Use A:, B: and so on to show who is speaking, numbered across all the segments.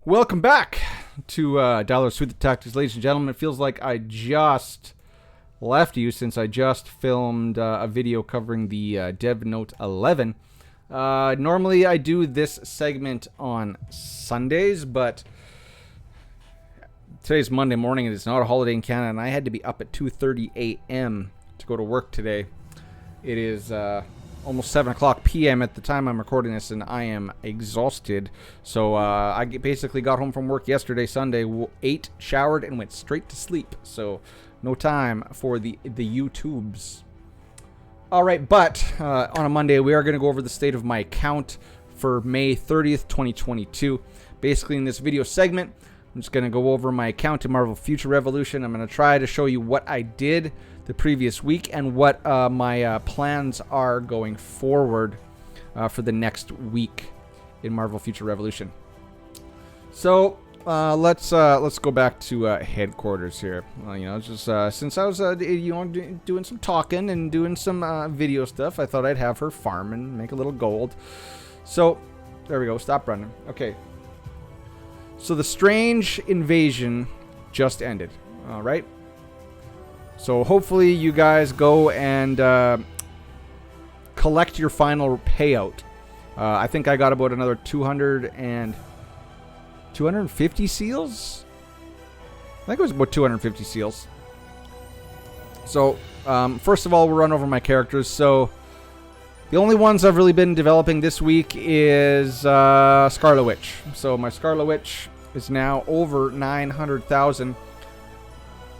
A: Welcome back to Dollars with the Tactics, ladies and gentlemen. It feels like I just left you since I just filmed a video covering the Dev Note 11. Normally I do this segment on Sundays, but today's Monday morning and it's not a holiday in Canada, and I had to be up at 2:30 a.m. to go to work today. It is almost 7 o'clock p.m. at the time I'm recording this, and I am exhausted. So I basically got home from work yesterday, Sunday, ate, showered, and went straight to sleep. So no time for the YouTubes. All right, but on a Monday, we are going to go over the state of my account for May 30th, 2022. Basically, in this video segment, I'm just going to go over my account in Marvel Future Revolution. I'm going to try to show you what I did the previous week and what my plans are going forward for the next week in Marvel Future Revolution. So let's go back to headquarters here. Just since I was doing some talking and doing some video stuff, I thought I'd have her farm and make a little gold. So there we go. Stop running. Okay. So the Strange Invasion just ended. All right. So hopefully you guys go and collect your final payout. I think I got about another 250 seals? I think it was about 250 seals. So, first of all, we'll run over my characters. So, the only ones I've really been developing this week is Scarlet Witch. So, my Scarlet Witch is now over 900,000.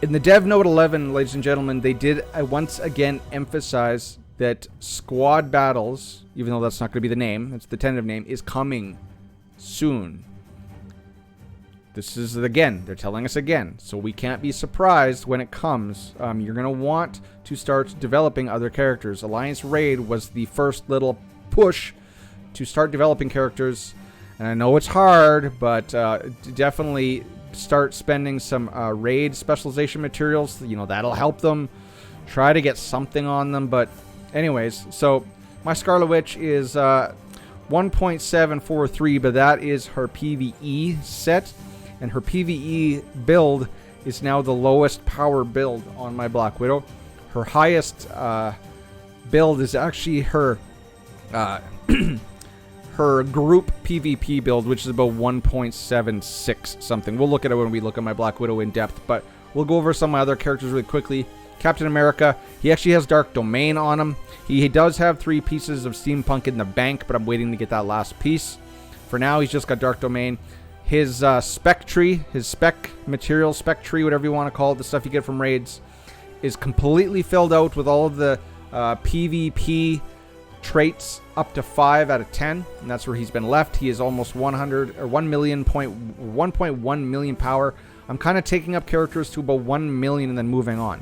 A: In the Dev Note 11, ladies and gentlemen, they did once again emphasize that squad battles, even though that's not going to be the name, it's the tentative name, is coming soon. This is, again, they're telling us again, so we can't be surprised when it comes. You're going to want to start developing other characters. Alliance Raid was the first little push to start developing characters, and I know it's hard, but definitely start spending some raid specialization materials. That'll help them try to get something on them. But anyways, so my Scarlet Witch is 1.743, but that is her PvE set, and her PvE build is now the lowest power build on my Black Widow. Her highest build is actually her her group PvP build, which is about 1.76 something. We'll look at it when we look at my Black Widow in depth, but we'll go over some of my other characters really quickly. Captain America, he actually has Dark Domain on him. He does have 3 pieces of Steampunk in the bank, but I'm waiting to get that last piece. For now, he's just got Dark Domain. His spec tree, his spec material, spec tree, whatever you want to call it, the stuff you get from raids, is completely filled out with all of the PvP traits up to 5 out of 10, and that's where he's been left. He is almost 1.1 million power. I'm kind of taking up characters to about 1 million and then moving on.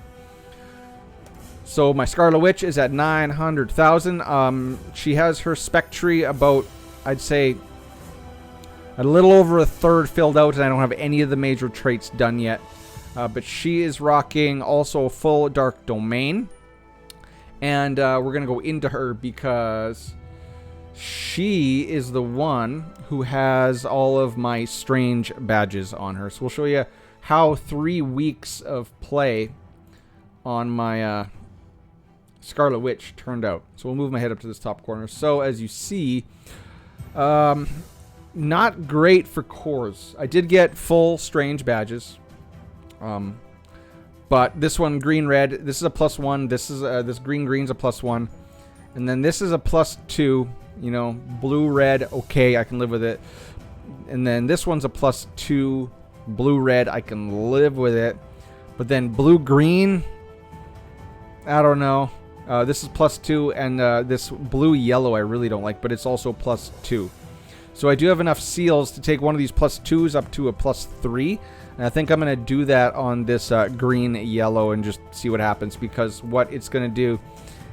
A: So my Scarlet Witch is at 900,000. She has her spec tree about, I'd say, a little over a third filled out, and I don't have any of the major traits done yet. But she is rocking also full Dark Domain. And we're going to go into her because she is the one who has all of my strange badges on her. So we'll show you how 3 weeks of play on my Scarlet Witch turned out. So we'll move my head up to this top corner. So as you see, not great for cores. I did get full strange badges. But this one, green-red, this is a +1. This is this green-green's a +1. And then this is a +2. Blue-red, okay, I can live with it. And then this one's a +2. Blue-red, I can live with it. But then blue-green, I don't know. This is +2, and this blue-yellow I really don't like, but it's also +2. So I do have enough seals to take one of these +2s up to a +3. And I think I'm going to do that on this green-yellow and just see what happens, because what it's going to do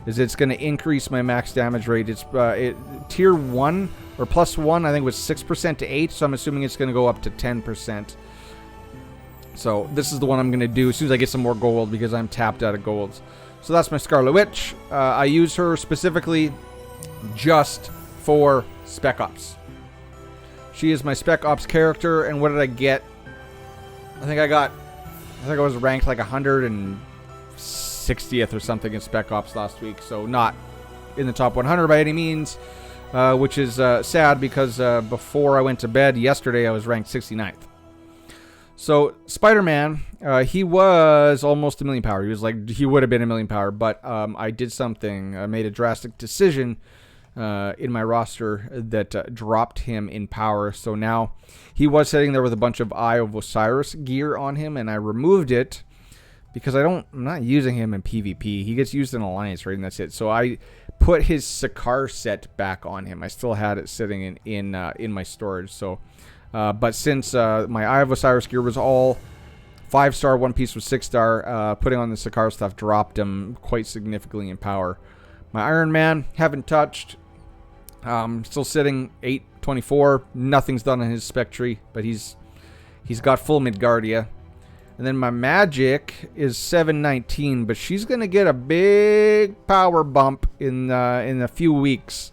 A: is it's going to increase my max damage rate. It's tier 1 or +1, I think it was 6% to 8, so I'm assuming it's going to go up to 10%. So this is the one I'm going to do as soon as I get some more gold, because I'm tapped out of golds. So that's my Scarlet Witch. I use her specifically just for Spec Ops. She is my Spec Ops character, and what did I get? I think I was ranked like 160th or something in Spec Ops last week, so not in the top 100 by any means, which is sad because before I went to bed yesterday, I was ranked 69th. So Spider-Man, he was almost a million power. He would have been a million power, but I did something. I made a drastic decision in my roster that dropped him in power. So now he was sitting there with a bunch of Eye of Osiris gear on him, and I removed it because I'm not using him in PvP. He gets used in Alliance, right? And that's it. So I put his Sakaar set back on him. I still had it sitting in my storage. So. But since my Eye of Osiris gear was all 5-star, one piece was 6-star, putting on the Sakaar stuff dropped him quite significantly in power. My Iron Man, haven't touched. Still sitting 824. Nothing's done on his spec tree, but he's got full Midgardia. And then my Magik is 719, but she's gonna get a big power bump in a few weeks.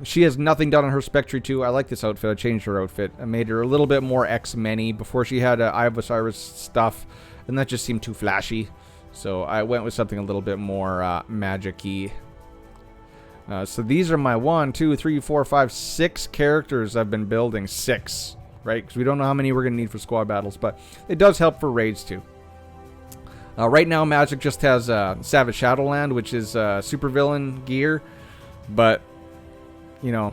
A: She has nothing done on her spec tree too. I like this outfit. I changed her outfit. I made her a little bit more X-Men-y. Before she had Eye of Osiris stuff, and that just seemed too flashy. So I went with something a little bit more Magic-y. So these are my 1, 2, 3, 4, 5, 6 characters I've been building. 6, right? Because we don't know how many we're going to need for squad battles, but it does help for raids too. Right now, Magik just has Savage Shadowland, which is supervillain gear, but you know,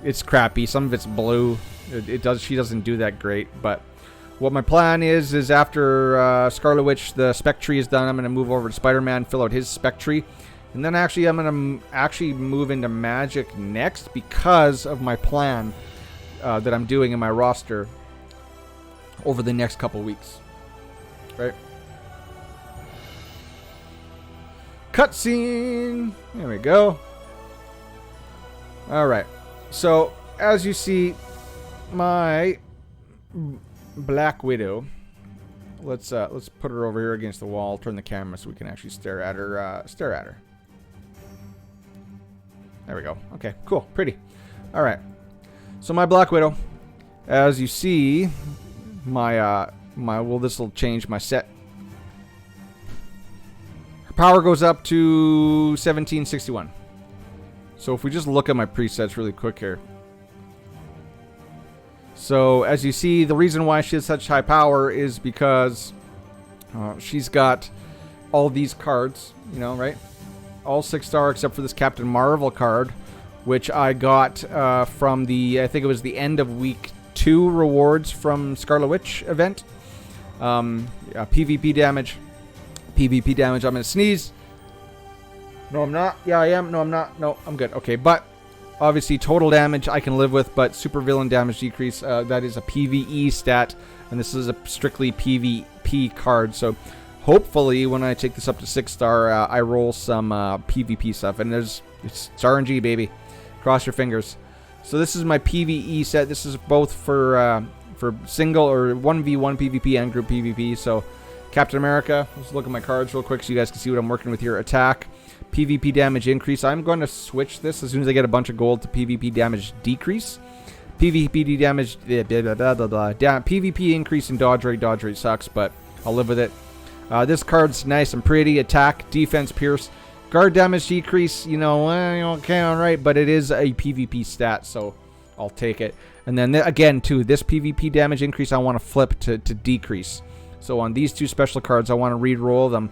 A: it's crappy. Some of it's blue. She doesn't do that great. But what my plan is after Scarlet Witch, the spec tree is done, I'm going to move over to Spider-Man, fill out his spec tree. And then actually I'm going to move into Magik next because of my plan that I'm doing in my roster over the next couple weeks. Right? Cutscene! There we go. Alright, so as you see, my Black Widow, let's put her over here against the wall, turn the camera so we can actually stare at her. There we go. Okay, cool, pretty. Alright, so my Black Widow, as you see, this will change my set. Her power goes up to 1761. So if we just look at my presets really quick here. So as you see, the reason why she has such high power is because she's got all these cards, you know, right? All 6-star except for this Captain Marvel card, which I got from I think it was the end of week 2 rewards from Scarlet Witch event. PvP damage. PvP damage, I'm going to sneeze. No, I'm not. Yeah, I am. No, I'm not. No, I'm good. Okay, but obviously total damage I can live with, but super villain damage decrease, that is a PvE stat, and this is a strictly PvP card. So hopefully when I take this up to 6-star, I roll some PvP stuff, and it's RNG, baby. Cross your fingers. So this is my PvE set. This is both for single or 1v1 PvP and group PvP. So Captain America, let's look at my cards real quick so you guys can see what I'm working with here. Attack, PvP damage increase. I'm going to switch this as soon as I get a bunch of gold to PvP damage decrease. PvP damage, PvP increase in dodge rate. Dodge rate sucks, but I'll live with it. This card's nice and pretty. Attack, defense, pierce. Guard damage decrease, you know, okay, alright, but it is a PvP stat, so I'll take it. And then again, too, this PvP damage increase I want to flip to decrease. So on these two special cards, I want to re-roll them,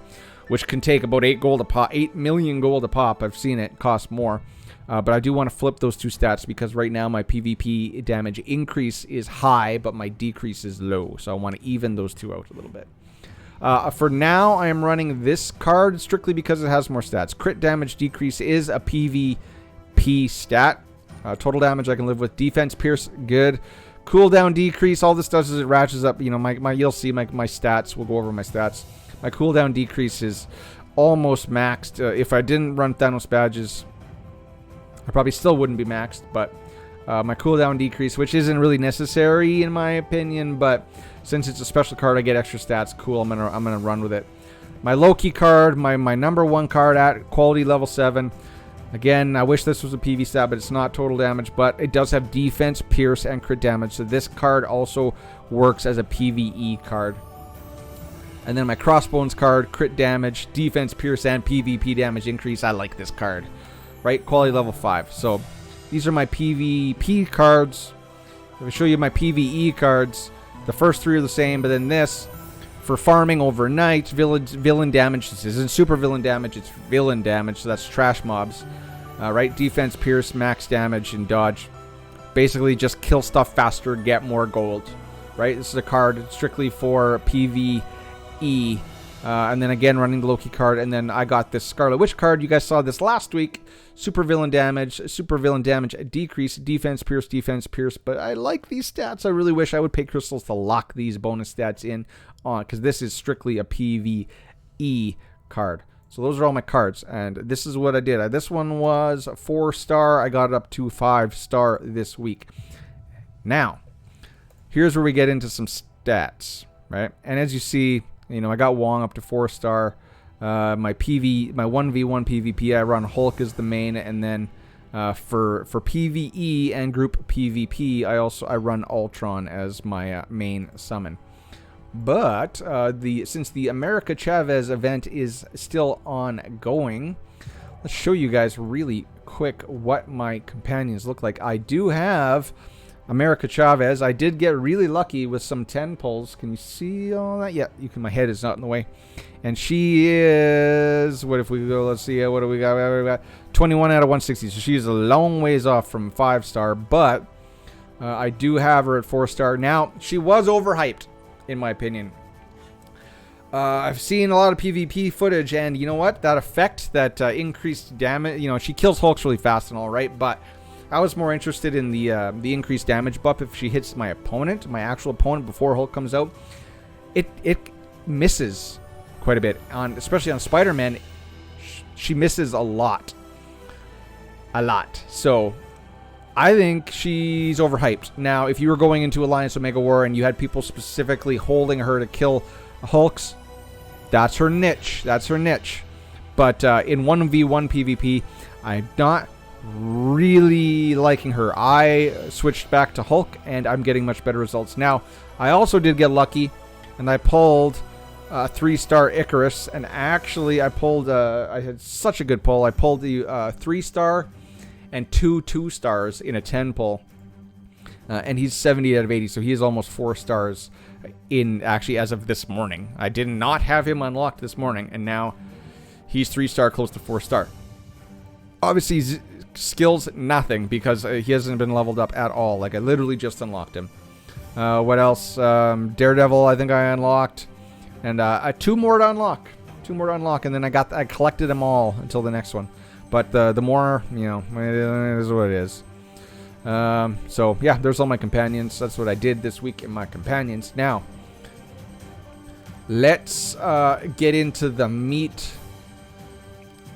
A: which can take about 8 gold a pop, 8 million gold a pop. I've seen it cost more. But I do want to flip those two stats because right now my PvP damage increase is high, but my decrease is low. So I want to even those two out a little bit. For now, I am running this card strictly because it has more stats. Crit damage decrease is a PvP stat. Total damage I can live with. Defense, pierce, good. Cooldown decrease, all this does is it ratchets up, you know, you'll see my stats. We'll go over my stats. My cooldown decrease is almost maxed. If I didn't run Thanos badges, I probably still wouldn't be maxed, but my cooldown decrease, which isn't really necessary in my opinion, but since it's a special card, I get extra stats. Cool, I'm gonna run with it. My Loki card, my number 1 card at quality level 7. Again, I wish this was a PV stat, but it's not total damage, but it does have defense, pierce, and crit damage. So this card also works as a PvE card. And then my Crossbones card, crit damage, defense, pierce, and PvP damage increase. I like this card, right? Quality level 5. So these are my PvP cards. If I show you my PvE cards, the first 3 are the same, but then this, for farming overnight, villain damage. This isn't super villain damage, it's villain damage, so that's trash mobs. Right? Defense, pierce, max damage, and dodge. Basically, just kill stuff faster, get more gold. Right? This is a card strictly for PvE. And then again, running the Loki card. And then I got this Scarlet Witch card. You guys saw this last week. Super villain damage, decrease, defense, pierce. But I like these stats. I really wish I would pay crystals to lock these bonus stats in on, because this is strictly a PvE card. So those are all my cards, and this is what I did. This one was 4-star. I got it up to 5-star this week. Now, here's where we get into some stats, right? And as you see, you know, I got Wong up to 4-star. My 1v1 PvP, I run Hulk as the main, and then for PvE and group PvP, I run Ultron as my main summon. But since the America Chavez event is still ongoing, let's show you guys really quick what my companions look like. I do have America Chavez. I did get really lucky with some 10 pulls. Can you see all that? Yeah, you can. My head is not in the way. And she is, what if we go, let's see, what do we got? We got 21 out of 160. So she's a long ways off from 5-star, but I do have her at 4-star. Now, she was overhyped, in my opinion. I've seen a lot of PvP footage, and you know what? That effect, that increased damage, you know, she kills Hulks really fast and all, right? But I was more interested in the increased damage buff if she hits my opponent, my actual opponent, before Hulk comes out. It misses quite a bit, especially on Spider-Man. She misses a lot. So I think she's overhyped. Now, if you were going into Alliance Omega War and you had people specifically holding her to kill Hulks, that's her niche. But in 1v1 PvP, I'm not really liking her. I switched back to Hulk, and I'm getting much better results. Now, I also did get lucky, and I pulled 3-star Icarus, and actually I had such a good pull. I pulled the 3-star and 2-2-stars in a 10 pull, and he's 70 out of 80, so he is almost 4 stars actually as of this morning. I did not have him unlocked this morning, and now he's 3-star, close to 4-star. Obviously, his skills, nothing, because he hasn't been leveled up at all. Like, I literally just unlocked him. What else? Daredevil, I think I unlocked. And 2 more to unlock. And then I collected them all until the next one. But the more, you know, it is what it is. So, yeah, there's all my companions. That's what I did this week in my companions. Now, let's get into the meat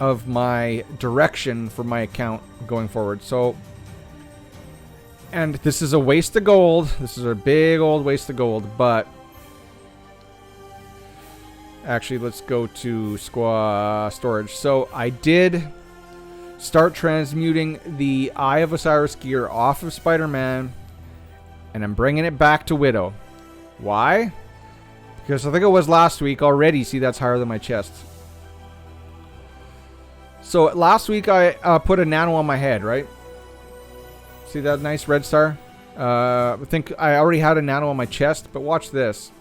A: of my direction for my account going forward. So, and this is a waste of gold. This is a big old waste of gold, but actually, let's go to storage. So I did start transmuting the Eye of Osiris gear off of Spider-Man, and I'm bringing it back to Widow. Why? Because I think it was last week already. See, that's higher than my chest. So last week I put a nano on my head, right? See that nice red star? I think I already had a nano on my chest, but watch this.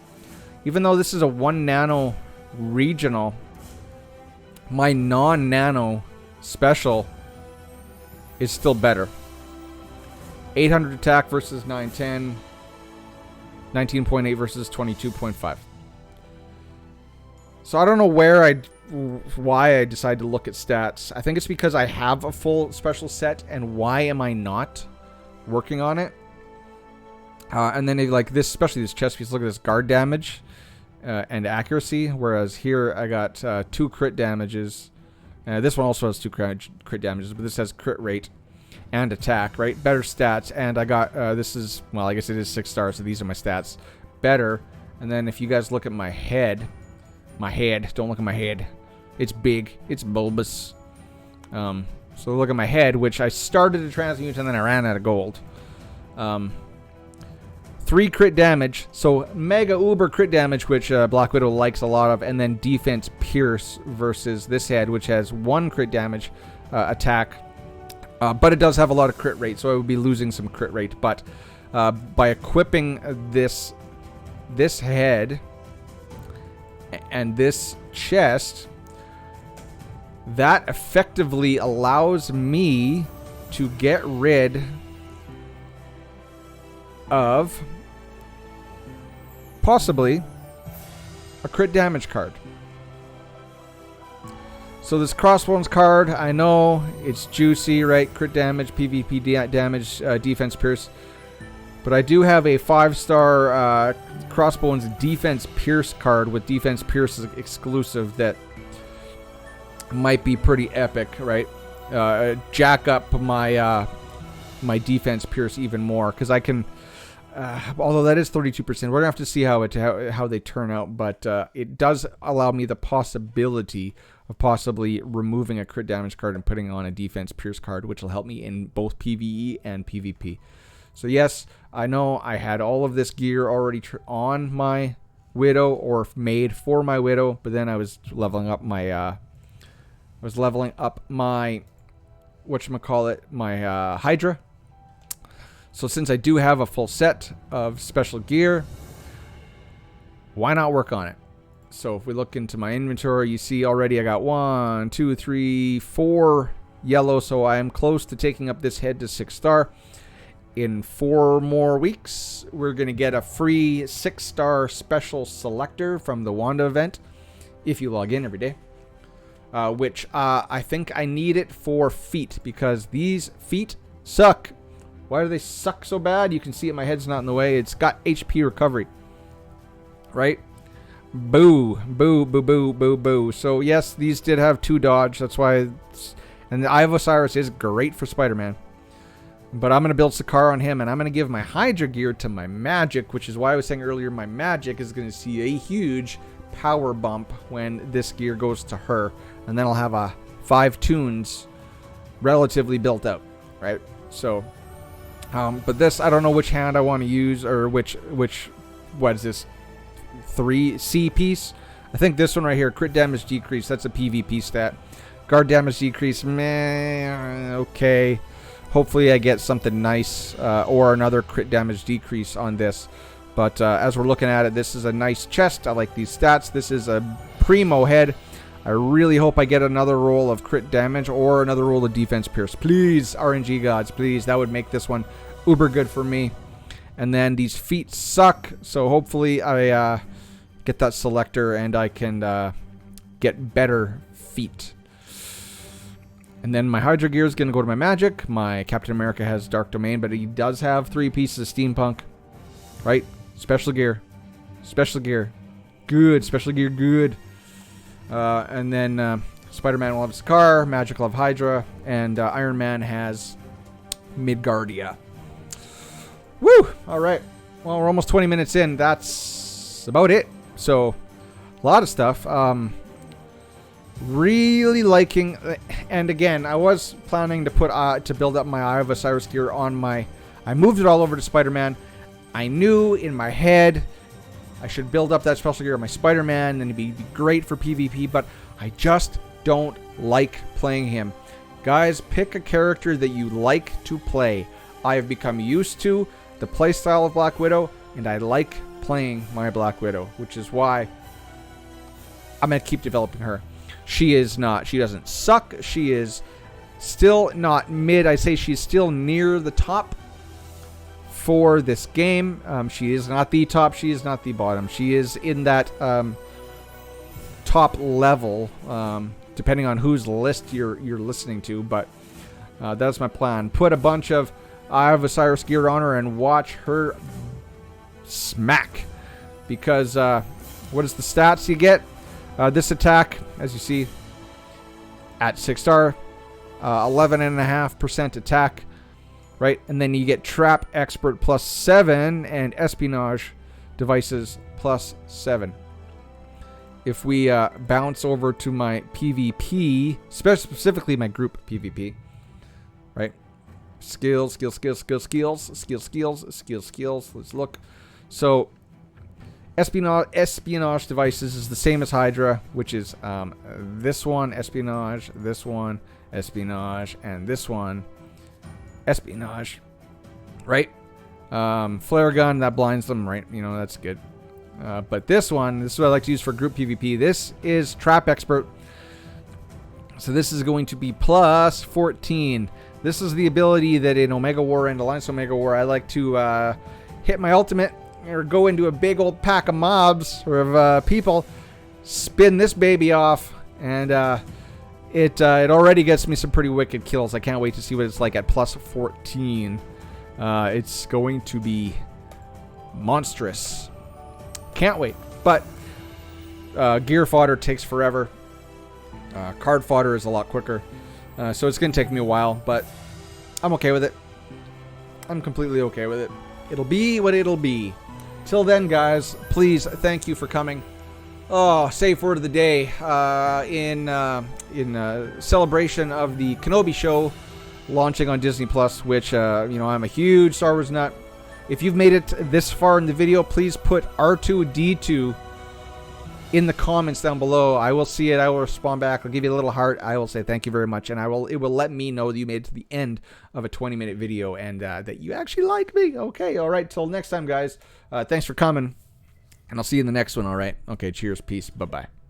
A: Even though this is a 1 nano regional, my non-nano special is still better. 800 attack versus 910, 19.8 versus 22.5. So I don't know why I decided to look at stats. I think it's because I have a full special set, and why am I not working on it? And then like this, especially this chest piece, look at this guard damage and accuracy, whereas here I got 2 crit damages. This one also has 2 crit damages, but this has crit rate and attack, right? Better stats, and I got, this is, well, I guess it is 6 stars, so these are my stats. Better, and then if you guys look at my head, don't look at my head. It's big, it's bulbous. So look at my head, which I started to transmute and then I ran out of gold. 3 crit damage, so mega uber crit damage, which Black Widow likes a lot of, and then defense pierce versus this head, which has 1 crit damage attack, but it does have a lot of crit rate, so I would be losing some crit rate. But by equipping this head and this chest, that effectively allows me to get rid of possibly a crit damage card. So this Crossbones card, I know it's juicy, right? Crit damage, PvP damage, defense pierce. But I do have a 5-star Crossbones defense pierce card with defense pierce exclusive that might be pretty epic, right? Jack up my my defense pierce even more, because I can. Although that is 32%, we're gonna have to see how they turn out. But it does allow me the possibility of possibly removing a crit damage card and putting on a defense pierce card, which will help me in both PvE and PvP. So yes, I know I had all of this gear already on my Widow or made for my Widow, but then I was leveling up my whatchamacallit, my Hydra. So since I do have a full set of special gear, why not work on it? So if we look into my inventory, you see already I got 1, 2, 3, 4 yellow, so I am close to taking up this head to 6-star. In 4 more weeks, we're going to get a free 6-star special selector from the Wanda event, if you log in every day. Which I think I need it for feet, because these feet suck. Why do they suck so bad? You can see it, my head's not in the way. It's got HP recovery. Right? Boo. Boo, boo, boo, boo, boo. So yes, these did have 2 dodge. That's why... And the Eye of Osiris is great for Spider-Man. But I'm going to build Sakaar on him, and I'm going to give my Hydra gear to my Magik, which is why I was saying earlier my Magik is going to see a huge power bump when this gear goes to her. And then I'll have a 5 tunes relatively built out, right? So, but this, I don't know which hand I want to use, or which, what is this, 3C piece? I think this one right here, crit damage decrease, that's a PvP stat. Guard damage decrease, meh, okay. Hopefully I get something nice, or another crit damage decrease on this. But as we're looking at it, this is a nice chest. I like these stats. This is a primo head. I really hope I get another roll of crit damage or another roll of defense pierce. Please, RNG gods, please. That would make this one uber good for me. And then these feet suck, so hopefully I get that selector and I can get better feet. And then my Hydra gear is going to go to my Magik. My Captain America has Dark Domain, but he does have 3 pieces of steampunk. Right? Special gear. Special gear. Good. Special gear, good. And then Spider-Man will have Sakaar, Magik will have Hydra, and Iron Man has Midgardia. Woo! Alright. Well, we're almost 20 minutes in. That's about it. So, a lot of stuff. Really liking, and again, I was planning to put to build up my Eye of Osiris gear on my. I moved it all over to Spider-Man. I knew in my head I should build up that special gear on my Spider-Man, and it'd be great for PvP. But I just don't like playing him. Guys, pick a character that you like to play. I have become used to the playstyle of Black Widow, and I like playing my Black Widow, which is why I'm gonna keep developing her. She is not. She doesn't suck. She is still not mid. I say she's still near the top for this game. She is not the top. She is not the bottom. She is in that top level, depending on whose list you're listening to. But that's my plan. Put a bunch of Eye of Osiris gear on her and watch her smack. Because what is the stats you get? This attack, as you see, at 6-star, 11.5% attack, right? And then you get Trap Expert +7 and Espionage Devices +7. If we bounce over to my PvP, specifically my group PvP, Skills. Let's look. So, espionage devices is the same as Hydra, which is this one, espionage, this one, espionage, and this one, espionage. Right? Flare gun, that blinds them, right? You know, that's good. But this one, this is what I like to use for group PvP. This is Trap Expert. So this is going to be plus 14. This is the ability that in Omega War and Alliance Omega War, I like to hit my ultimate or go into a big old pack of mobs or of people, spin this baby off, and it already gets me some pretty wicked kills. I can't wait to see what it's like at plus 14. It's going to be monstrous. Can't wait. But gear fodder takes forever. Card fodder is a lot quicker. So it's going to take me a while, but I'm okay with it. I'm completely okay with it. It'll be what it'll be. Till then, guys, please, thank you for coming. Oh, safe word of the day. In celebration of the Kenobi show launching on Disney Plus, which, you know, I'm a huge Star Wars nut. If you've made it this far in the video, please put R2-D2 in the comments down below. I will see it. I will respond back. I'll give you a little heart. I will say thank you very much, and it will let me know that you made it to the end of a 20-minute video and that you actually like me. Okay, all right. Till next time, guys. Thanks for coming, and I'll see you in the next one. All right. Okay. Cheers. Peace. Bye-bye.